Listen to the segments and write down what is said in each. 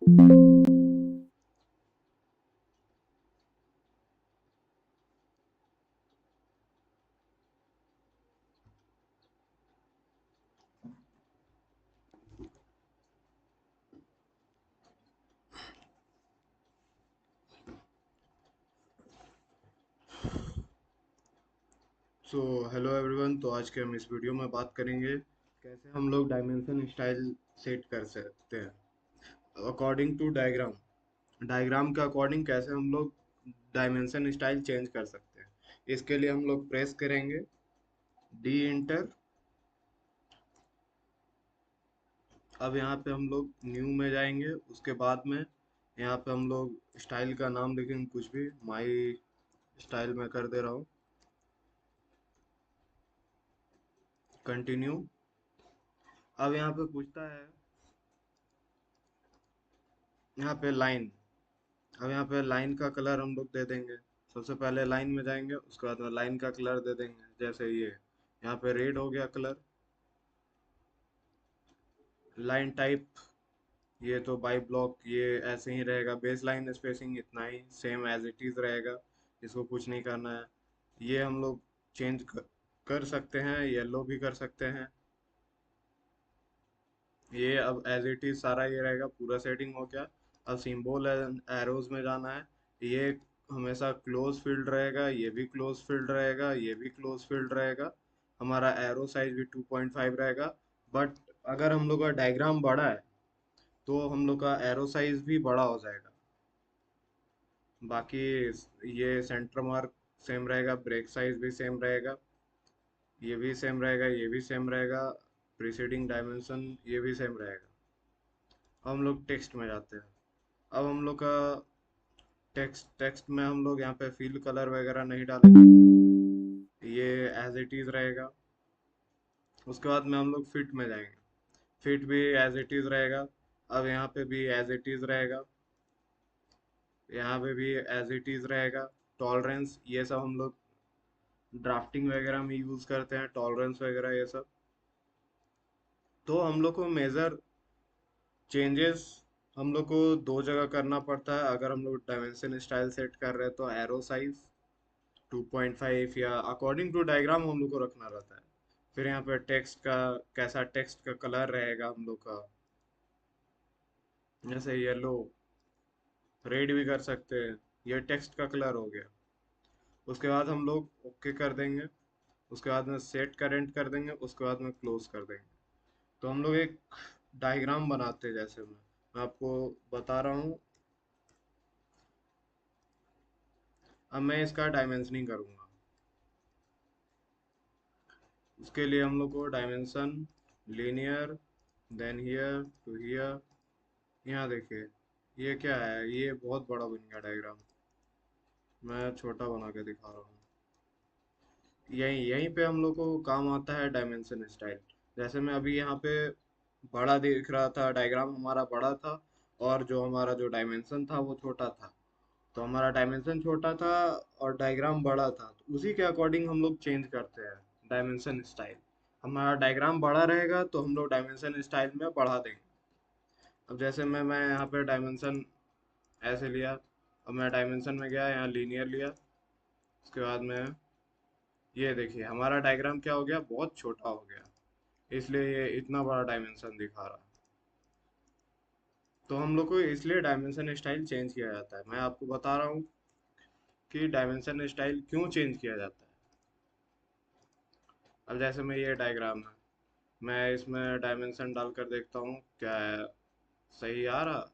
Hello everyone. तो आज के हम इस वीडियो में बात करेंगे कैसे हम लोग डायमेंशन स्टाइल सेट कर सकते हैं अकॉर्डिंग टू डायग्राम। डायग्राम के अकॉर्डिंग कैसे हम लोग डायमेंशन स्टाइल चेंज कर सकते हैं। इसके लिए हम लोग प्रेस करेंगे डी इंटर। अब यहाँ पे हम लोग न्यू में जाएंगे। उसके बाद में यहाँ पे हम लोग स्टाइल का नाम लिखेंगे, कुछ भी माई स्टाइल में कर दे रहा हूँ। कंटिन्यू। अब यहाँ पे पूछता है, यहाँ पे लाइन। अब यहाँ पे लाइन का कलर हम लोग दे देंगे। सबसे पहले लाइन में जाएंगे, उसके बाद में लाइन का कलर दे देंगे। जैसे ये यहाँ पे रेड हो गया कलर। लाइन टाइप, ये तो बाई ब्लॉक, ये ऐसे ही रहेगा। बेस लाइन स्पेसिंग इतना ही सेम एज इट इज रहेगा, इसको कुछ नहीं करना है। ये हम लोग चेंज कर सकते हैं, येलो भी कर सकते हैं। ये अब एज इट इज सारा ये रहेगा, पूरा सेटिंग हो गया। अब सिंबल एंड एरोज में जाना है। ये हमेशा क्लोज फील्ड रहेगा, ये भी क्लोज फील्ड रहेगा, ये भी क्लोज फील्ड रहेगा। हमारा एरो साइज भी 2.5 रहेगा। बट अगर हम लोग का डायग्राम बड़ा है तो हम लोग का एरो साइज भी बड़ा हो जाएगा। बाकी ये सेंटर मार्क सेम रहेगा, ब्रेक साइज भी सेम रहेगा, ये भी सेम रहेगा, ये भी सेम रहेगा। प्रीसीडिंग डायमेंशन ये भी सेम रहेगा। अब हम लोग टेक्स्ट में जाते हैं। अब हम लोग का टेक्स्ट टेक्स्ट में हम लोग यहाँ पे फील कलर वगैरह नहीं डालेंगे, ये एज इट इज रहेगा। उसके बाद में हम लोग फिट में जाएंगे। फिट भी एज इट इज रहेगा। अब यहाँ पे भी एज इट इज रहेगा, यहाँ पे भी एज इट इज रहेगा। टॉलरेंस ये सब हम लोग ड्राफ्टिंग वगैरह में यूज करते हैं, टॉलरेंस वगैरह ये सब। तो हम लोग को मेजर चेंजेस हम लोग को दो जगह करना पड़ता है। अगर हम लोग डायमेंशन स्टाइल सेट कर रहे हैं तो एरो साइज 2.5 या अकॉर्डिंग टू डायग्राम हम लोग को रखना रहता है। फिर यहाँ पे टेक्स्ट का कैसा टेक्स्ट का कलर रहेगा हम लोग का, जैसे येलो, रेड भी कर सकते हैं। ये टेक्स्ट का कलर हो गया। उसके बाद हम लोग ओके कर देंगे। उसके बाद में सेट करेंट कर देंगे, उसके बाद में क्लोज कर देंगे। तो हम लोग एक डायग्राम बनाते हैं। जैसे मैं आपको बता रहा हूँ। अब मैं इसका डायमेंशनिंग करूँगा। उसके लिए हम लोग को dimension linear, then here to here. यहाँ देखिए, ये क्या है, ये बहुत बड़ा बन गया डायग्राम। मैं छोटा बना के दिखा रहा हूँ। यहीं यहीं पे हम लोग को काम आता है डायमेंशन स्टाइल। जैसे मैं अभी यहाँ पे बड़ा दिख रहा था, डायग्राम हमारा बड़ा था, और जो हमारा जो डायमेंशन था वो छोटा था। तो हमारा डायमेंशन छोटा था और डायग्राम बड़ा था, तो उसी के अकॉर्डिंग हम लोग चेंज करते हैं डायमेंशन स्टाइल। हमारा डायग्राम बड़ा रहेगा तो हम लोग डायमेंशन स्टाइल में बढ़ा देंगे। अब जैसे मैं यहाँ पे डायमेंशन ऐसे लिया। अब मैं डायमेंशन में गया, यहाँ लीनियर लिया। उसके बाद में ये देखिए हमारा डायग्राम क्या हो गया, बहुत छोटा हो गया, इसलिए ये इतना बड़ा डायमेंशन दिखा रहा है। तो हम लोग को इसलिए डायमेंशन स्टाइल चेंज किया जाता है। मैं आपको बता रहा हूँ कि डायमेंशन स्टाइल क्यों चेंज किया जाता है। अब जैसे मैं ये डायग्राम है, मैं इसमें डायमेंशन डालकर देखता हूँ क्या है, सही आ रहा।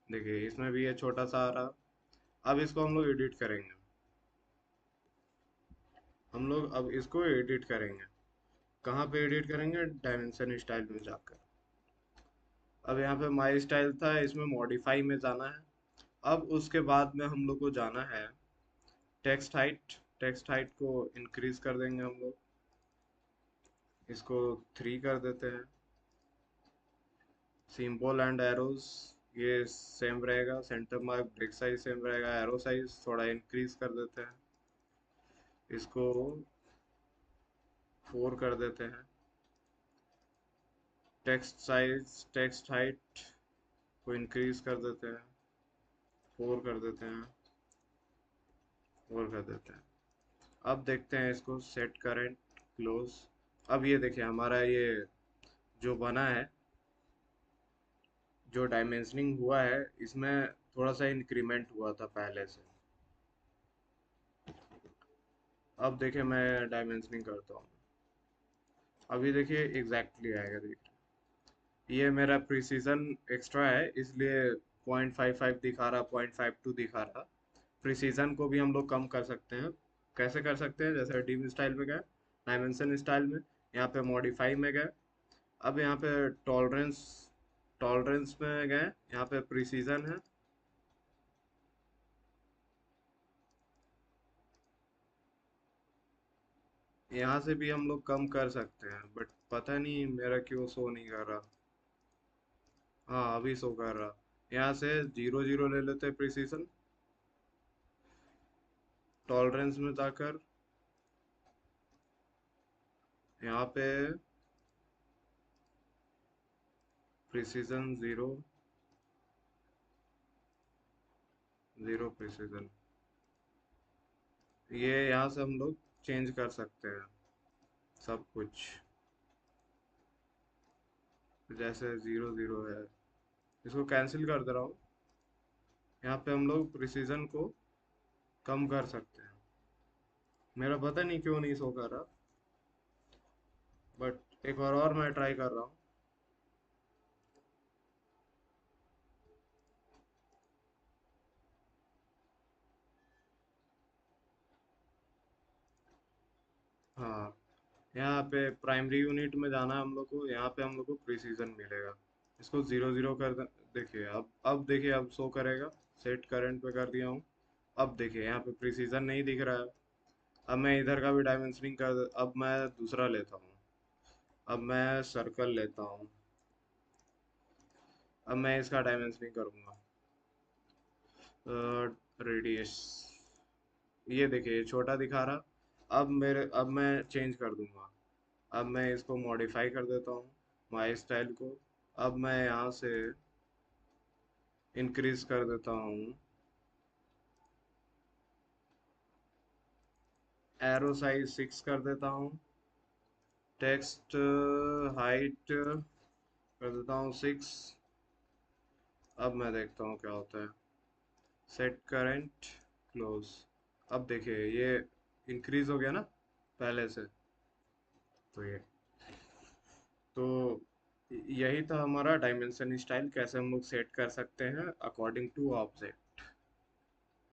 देखिए इसमें भी ये छोटा सा आ रहा। अब इसको हम लोग एडिट करेंगे। हम लोग अब इसको एडिट करेंगे। कहाँ पे एडिट करेंगे, डायमेंशन स्टाइल में जाकर। अब यहाँ पे माई स्टाइल था, इसमें मॉडिफाई में जाना है। अब उसके बाद में हम लोग को जाना है टेक्स्ट हाइट। टेक्स्ट हाइट को इंक्रीज कर देंगे हम लोग, इसको 3 कर देते हैं। सिंबल एंड एरोज ये सेम रहेगा। Centre mark, break size same रहेगा। एरो साइज थोड़ा इंक्रीज कर देते हैं, इसको 4 कर देते हैं। टेक्स्ट साइज, टेक्स्ट हाइट इसको इंक्रीज कर देते हैं, 4 कर देते हैं, 4 कर देते हैं। अब देखते हैं इसको, सेट करेंट क्लोज। अब ये देखिए हमारा ये जो बना है, जो डायमेंशनिंग हुआ है, इसमें थोड़ा सा इंक्रीमेंट हुआ था पहले से। अब देखिए मैं डायमेंशनिंग करता हूँ, अभी देखिए एग्जैक्टली आएगा। देखिए ये मेरा प्रिसीजन एक्स्ट्रा है, इसलिए 0.55 दिखा रहा, 0.52 दिखा रहा। प्रिसीजन को भी हम लोग कम कर सकते हैं। कैसे कर सकते हैं? जैसे डिम स्टाइल में गए, डायमेंशन स्टाइल में, यहाँ पे मॉडिफाई में गए, अब यहाँ पे टॉलरेंस, टॉलरेंस में गए, यहाँ पे प्रिसीजन है। यहाँ से भी हम लोग कम कर सकते हैं, बट पता नहीं मेरा क्यों शो नहीं कर रहा। हाँ अभी शो कर रहा। यहाँ से 0 0 ले लेते हैं प्रिसीजन, टॉलरेंस में जाकर यहाँ पे प्रिसीजन 0, 0 प्रिसीजन। ये यहाँ से हम लोग चेंज कर सकते हैं सब कुछ, जैसे 0 0 है, इसको कैंसिल कर दे रहा हूँ। यहाँ पे हम लोग प्रिसीजन को कम कर सकते हैं। मेरा पता नहीं क्यों नहीं शो कर रहा, बट एक बार और मैं ट्राई कर रहा हूँ। हाँ यहाँ पे प्राइमरी यूनिट में जाना है हम लोग को, यहाँ पे हम लोग को प्रिसीजन मिलेगा। इसको 0 0 कर देखिए, अब देखिए अब शो करेगा। सेट करंट पे कर दिया हूँ। अब देखिए यहाँ पे प्रिसीजन नहीं दिख रहा है। अब मैं इधर का भी डायमेंशनिंग कर, अब मैं दूसरा लेता हूँ। अब मैं सर्कल लेता हूँ। अब मैं इसका डायमेंशनिंग करूँगा, रेडियस। ये देखिए ये छोटा दिखा रहा। अब मैं चेंज कर दूंगा। अब मैं इसको मॉडिफाई कर देता हूँ, माई स्टाइल को। अब मैं यहाँ से इंक्रीज कर देता हूँ, एरो साइज 6 कर देता हूँ, टेक्स्ट हाइट कर देता हूँ 6। अब मैं देखता हूँ क्या होता है, सेट करंट क्लोज। अब देखिए ये इंक्रीज हो गया ना पहले से। तो ये, तो यही था हमारा डायमेंशन स्टाइल, कैसे हम लोग सेट कर सकते हैं अकॉर्डिंग टू ऑब्जेक्ट।